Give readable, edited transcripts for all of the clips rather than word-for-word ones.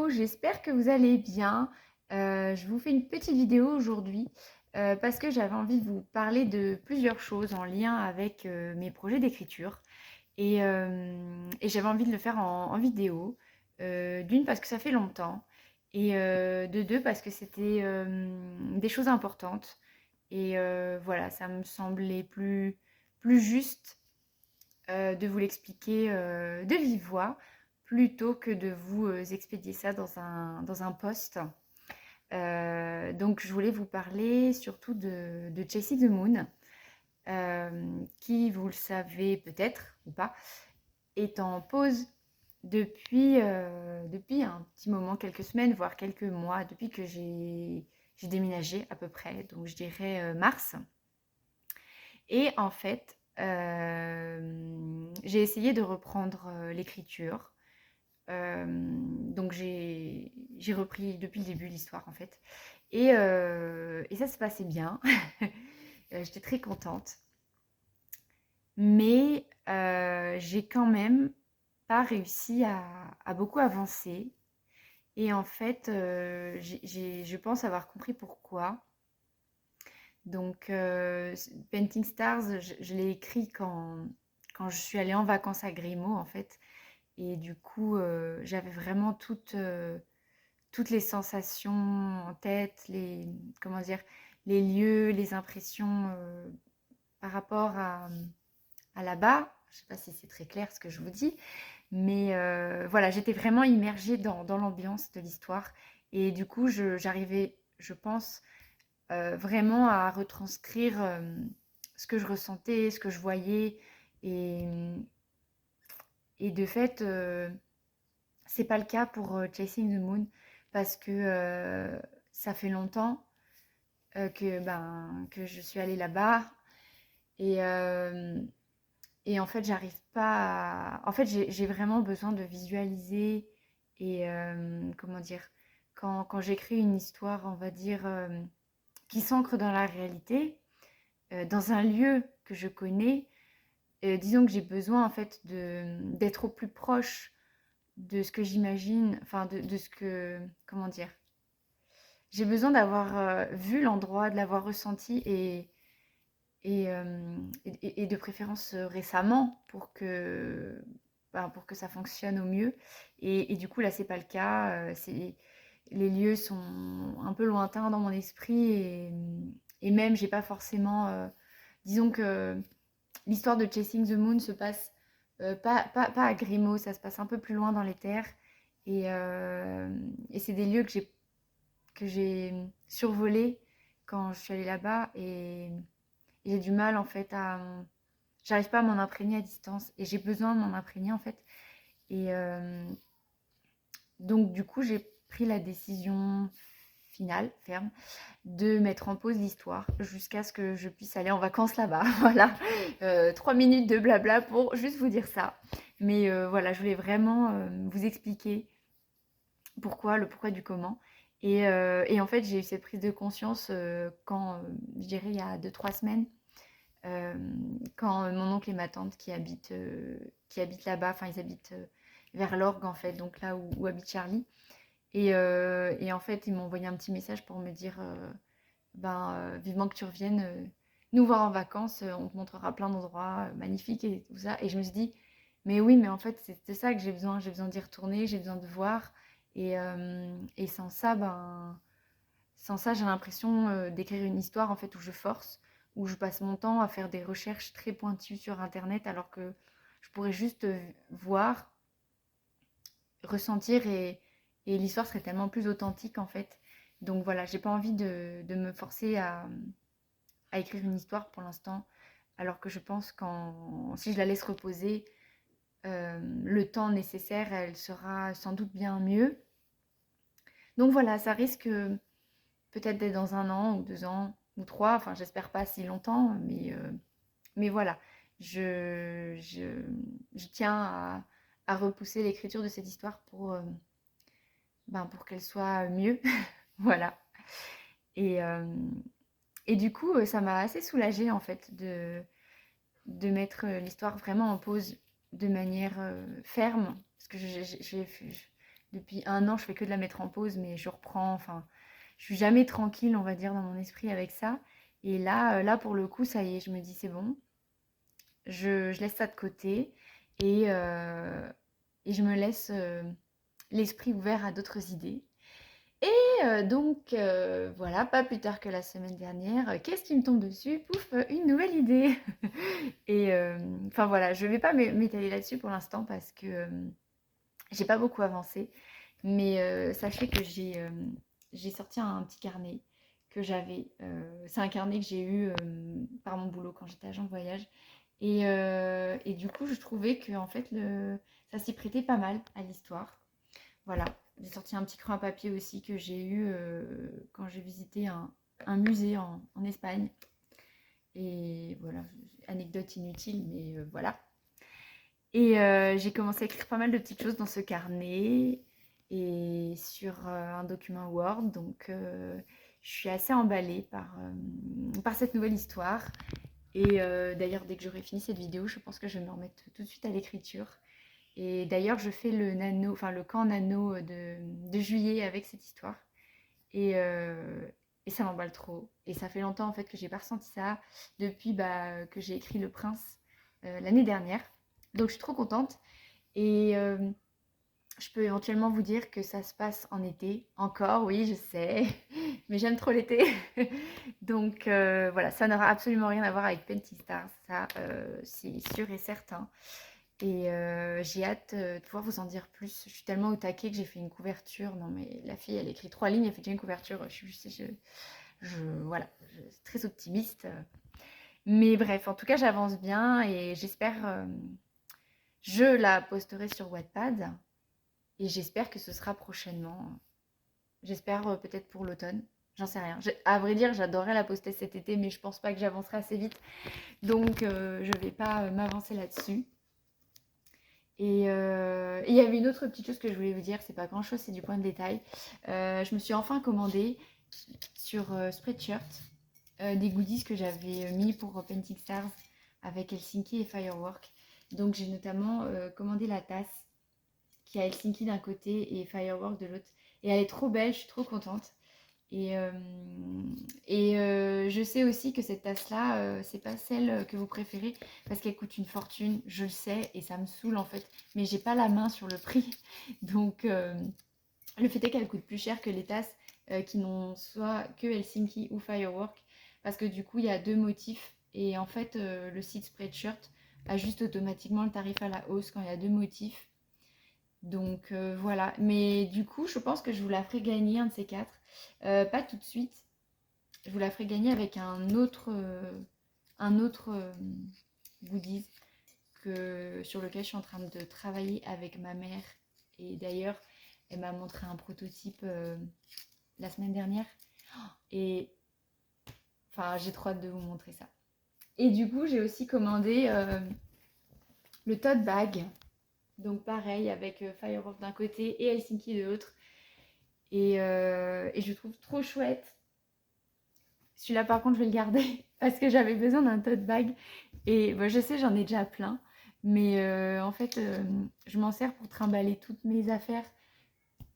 Hello, j'espère que vous allez bien. Je vous fais une petite vidéo aujourd'hui parce que j'avais envie de vous parler de plusieurs choses en lien avec mes projets d'écriture et j'avais envie de le faire en vidéo. D'une parce que ça fait longtemps et de deux parce que c'était des choses importantes et voilà, ça me semblait plus juste de vous l'expliquer de vive voix plutôt que de vous expédier ça dans un post. Donc je voulais vous parler surtout de Chasing the Moon, qui, vous le savez peut-être ou pas, est en pause depuis un petit moment, quelques semaines, voire quelques mois, depuis que j'ai déménagé à peu près, donc je dirais mars. Et en fait, j'ai essayé de reprendre l'écriture. Donc j'ai repris depuis le début l'histoire en fait. Et ça se passait bien. J'étais très contente. Mais j'ai quand même pas réussi à beaucoup avancer. Et en fait, je pense avoir compris pourquoi. Donc, Painting Stars, je l'ai écrit quand je suis allée en vacances à Grimaud, en fait. Et du coup, j'avais vraiment toutes les sensations en tête, comment dire, les lieux, les impressions par rapport à là-bas. Je ne sais pas si c'est très clair ce que je vous dis, mais voilà, j'étais vraiment immergée dans l'ambiance de l'histoire. Et du coup, j'arrivais, je pense, vraiment à retranscrire ce que je ressentais, ce que je voyais. Et, et de fait, c'est pas le cas pour Chasing the Moon parce que ça fait longtemps que je suis allée là-bas et, euh, et en fait, j'arrive pas à... En fait, j'ai vraiment besoin de visualiser et comment dire, quand j'écris une histoire, on va dire, qui s'ancre dans la réalité, dans un lieu que je connais, disons que j'ai besoin en fait d'être au plus proche de ce que j'imagine, enfin de ce que, comment dire, j'ai besoin d'avoir vu l'endroit, de l'avoir ressenti et de préférence récemment pour que ça fonctionne au mieux. Et du coup, là, c'est pas le cas. Les lieux sont un peu lointains dans mon esprit et même, j'ai pas forcément. Disons que l'histoire de Chasing the Moon se passe pas à Grimaud, ça se passe un peu plus loin dans les terres. Et c'est des lieux que j'ai survolés quand je suis allée là-bas. Et j'ai du mal en fait à... J'arrive pas à m'en imprégner à distance. Et j'ai besoin de m'en imprégner en fait. Et donc du coup, j'ai pris la décision finale, ferme, de mettre en pause l'histoire jusqu'à ce que je puisse aller en vacances là-bas. Voilà, 3 minutes de blabla pour juste vous dire ça. Mais voilà, je voulais vraiment vous expliquer le pourquoi du comment. Et en fait, j'ai eu cette prise de conscience quand, je dirais, il y a 2 3 semaines, euh, quand mon oncle et ma tante qui habitent là-bas, enfin, ils habitent vers l'Orgue, en fait, donc là où habite Charlie. Et en fait, ils m'ont envoyé un petit message pour me dire vivement que tu reviennes nous voir en vacances, on te montrera plein d'endroits magnifiques et tout ça. Et je me suis dit, mais oui, mais en fait, c'est ça que j'ai besoin d'y retourner, j'ai besoin de voir. Et sans ça, j'ai l'impression d'écrire une histoire en fait où je force, où je passe mon temps à faire des recherches très pointues sur Internet, alors que je pourrais juste voir, ressentir et l'histoire serait tellement plus authentique en fait. Donc voilà, j'ai pas envie de me forcer à écrire une histoire pour l'instant, alors que je pense si je la laisse reposer le temps nécessaire, elle sera sans doute bien mieux. Donc voilà, ça risque peut-être d'être dans 1 an ou 2 ans ou 3, enfin j'espère pas si longtemps, mais voilà, je tiens à repousser l'écriture de cette histoire pour qu'elle soit mieux. Voilà. Et, euh, et du coup, ça m'a assez soulagée en fait de mettre l'histoire vraiment en pause de manière ferme. Parce que depuis 1 an, je fais que de la mettre en pause, mais je reprends, enfin, je suis jamais tranquille, on va dire, dans mon esprit avec ça. Et là pour le coup, ça y est, je me dis c'est bon, je laisse ça de côté et, euh, et je me laisse l'esprit ouvert à d'autres idées. Donc voilà, pas plus tard que la semaine dernière, qu'est-ce qui me tombe dessus? Pouf, une nouvelle idée. Enfin voilà, je vais pas m'étaler là-dessus pour l'instant parce que j'ai pas beaucoup avancé. Mais sachez que j'ai sorti un petit carnet que j'avais. C'est un carnet que j'ai eu par mon boulot quand j'étais agent de voyage. Et du coup, je trouvais que en fait, ça s'y prêtait pas mal à l'histoire. Voilà, j'ai sorti un petit crayon à papier aussi que j'ai eu quand j'ai visité un musée en Espagne. Et voilà, anecdote inutile, mais voilà. Et j'ai commencé à écrire pas mal de petites choses dans ce carnet et sur un document Word. Donc je suis assez emballée par cette nouvelle histoire. Et d'ailleurs, dès que j'aurai fini cette vidéo, je pense que je vais me remettre tout de suite à l'écriture. Et d'ailleurs, je fais le nano, enfin le camp nano de juillet avec cette histoire. Et, euh, et ça m'emballe trop. Et ça fait longtemps en fait que j'ai pas ressenti ça depuis que j'ai écrit Le Prince l'année dernière. Donc je suis trop contente. Et je peux éventuellement vous dire que ça se passe en été. Encore, oui, je sais. Mais j'aime trop l'été. Donc voilà, ça n'aura absolument rien à voir avec Painting Stars. Ça, c'est sûr et certain. Et j'ai hâte de pouvoir vous en dire plus. Je suis tellement au taquet que j'ai fait une couverture. Non mais la fille, elle écrit 3 lignes, elle fait déjà une couverture. Voilà, je suis très optimiste. Mais bref, en tout cas, j'avance bien et j'espère... je la posterai sur Wattpad et j'espère que ce sera prochainement. J'espère peut-être pour l'automne. J'en sais rien. À vrai dire, j'adorerais la poster cet été, mais je pense pas que j'avancerai assez vite. Donc, je vais pas m'avancer là-dessus. Et il y avait une autre petite chose que je voulais vous dire, c'est pas grand chose, c'est du point de détail. Je me suis enfin commandé sur Spreadshirt des goodies que j'avais mis pour Painting Stars avec Helsinki et Firework. Donc j'ai notamment commandé la tasse qui a Helsinki d'un côté et Firework de l'autre. Et elle est trop belle, je suis trop contente. Et, euh, je sais aussi que cette tasse-là, c'est pas celle que vous préférez parce qu'elle coûte une fortune, je le sais, et ça me saoule en fait. Mais j'ai pas la main sur le prix. Donc le fait est qu'elle coûte plus cher que les tasses qui n'ont soit que Helsinki ou Firework. Parce que du coup, il y a 2 motifs. Et en fait, le site Spreadshirt ajuste automatiquement le tarif à la hausse quand il y a 2 motifs. Donc voilà, mais du coup, je pense que je vous la ferai gagner un de ces quatre. Pas tout de suite. Je vous la ferai gagner avec un autre goodies sur lequel je suis en train de travailler avec ma mère. Et d'ailleurs, elle m'a montré un prototype la semaine dernière. Et enfin, j'ai trop hâte de vous montrer ça. Et du coup, j'ai aussi commandé le tote bag. Donc pareil, avec Firework d'un côté et Helsinki de l'autre. Et je le trouve trop chouette. Celui-là, par contre, je vais le garder parce que j'avais besoin d'un tote bag. Et je sais, j'en ai déjà plein. Mais en fait, je m'en sers pour trimballer toutes mes affaires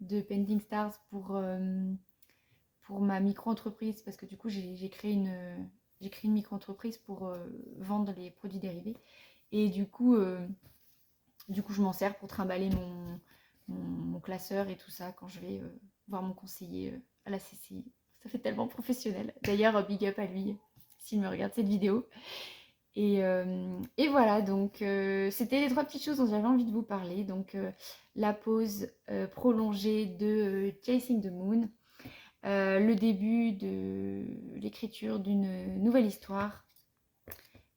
de Painting Stars pour ma micro-entreprise. Parce que du coup, j'ai créé une micro-entreprise pour vendre les produits dérivés. Et du coup, je m'en sers pour trimballer mon classeur et tout ça quand je vais voir mon conseiller à la CCI. Ça fait tellement professionnel. D'ailleurs, big up à lui s'il me regarde cette vidéo. Et voilà, donc c'était les 3 petites choses dont j'avais envie de vous parler. Donc la pause prolongée de Chasing the Moon, le début de l'écriture d'une nouvelle histoire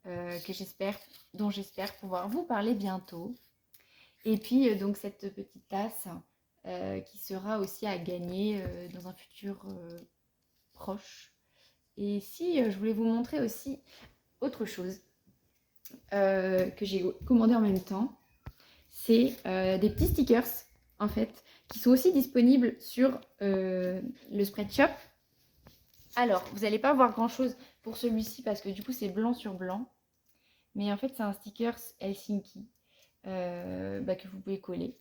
dont j'espère pouvoir vous parler bientôt. Et puis donc cette petite tasse qui sera aussi à gagner dans un futur proche. Et si je voulais vous montrer aussi autre chose que j'ai commandé en même temps, c'est des petits stickers en fait qui sont aussi disponibles sur le Spreadshop. Alors, vous n'allez pas voir grand chose pour celui-ci parce que du coup c'est blanc sur blanc. Mais en fait c'est un sticker Helsinki que vous pouvez coller.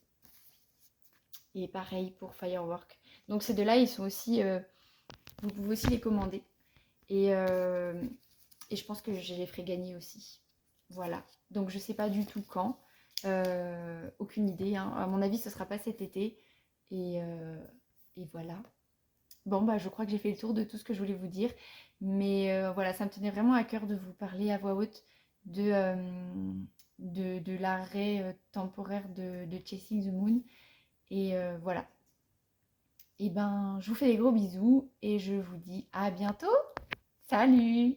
Et pareil pour Firework. Donc ces deux-là, ils sont aussi, vous pouvez aussi les commander. Et, euh, et je pense que je les ferai gagner aussi. Voilà. Donc je sais pas du tout quand. Aucune idée, hein. À mon avis, ce sera pas cet été. Et, euh, et voilà. Bon, bah, je crois que j'ai fait le tour de tout ce que je voulais vous dire. Mais voilà, ça me tenait vraiment à cœur de vous parler à voix haute de, euh, de l'arrêt temporaire de Chasing the Moon. Et voilà. Et ben, je vous fais des gros bisous et je vous dis à bientôt. Salut!